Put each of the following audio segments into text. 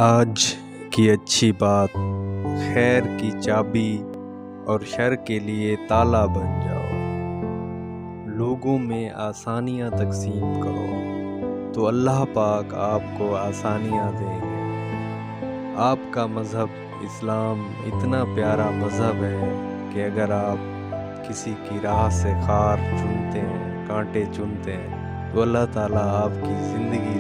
آج کی اچھی بات خیر کی چابی اور شر کے لیے تالا بن جاؤ۔ لوگوں میں آسانیاں تقسیم کرو تو اللہ پاک آپ کو آسانیاں دیں گے۔ آپ کا مذہب اسلام اتنا پیارا مذہب ہے کہ اگر آپ کسی کی راہ سے خار چنتے ہیں، کانٹے چنتے ہیں تو اللہ تعالیٰ آپ کی زندگی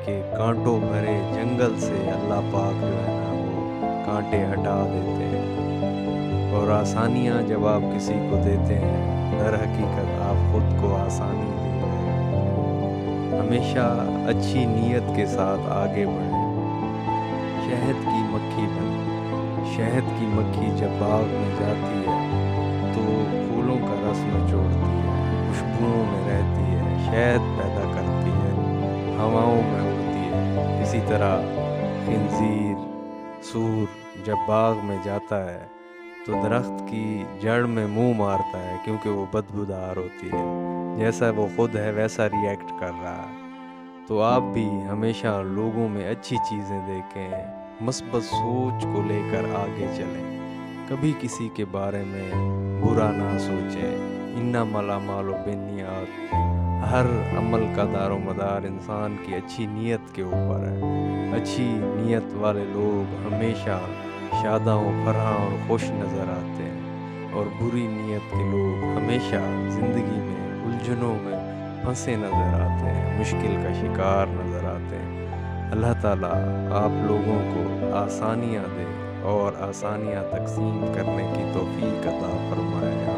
کے کانٹوں بھرے جنگل سے اللہ پاک جو ہے نا وہ کانٹے ہٹا دیتے ہیں۔ اور آسانیاں جب آپ کسی کو دیتے ہیں، در حقیقت آپ خود کو آسانی دے رہے ہیں۔ ہمیشہ اچھی نیت کے ساتھ آگے بڑھیں۔ شہد کی مکھی بنیں۔ شہد کی مکھی جب باغ میں جاتی ہے تو پھولوں کا رس نچوڑتی ہے، خوشبوؤں میں رہتی ہے، شہد پیدا کرتی ہے، ہواؤں میں اڑتی ہے۔ اسی طرح خنزیر، سور جب باغ میں جاتا ہے تو درخت کی جڑ میں منہ مارتا ہے کیونکہ وہ بدبودار ہوتی ہے۔ جیسا وہ خود ہے ویسا ریئیکٹ کر رہا ہے۔ تو آپ بھی ہمیشہ لوگوں میں اچھی چیزیں دیکھیں، مثبت سوچ کو لے کر آگے چلیں، کبھی کسی کے بارے میں برا نہ سوچیں۔ انما الاعمال بالنیات، ہر عمل کا دار و مدار انسان کی اچھی نیت کے اوپر ہے۔ اچھی نیت والے لوگ ہمیشہ شاداں و فرحاں اور خوش نظر آتے ہیں، اور بری نیت کے لوگ ہمیشہ زندگی میں الجھنوں میں پھنسے نظر آتے ہیں، مشکل کا شکار نظر آتے ہیں۔ اللہ تعالیٰ آپ لوگوں کو آسانیاں دے اور آسانیاں تقسیم کرنے کی توفیق عطا فرمائے۔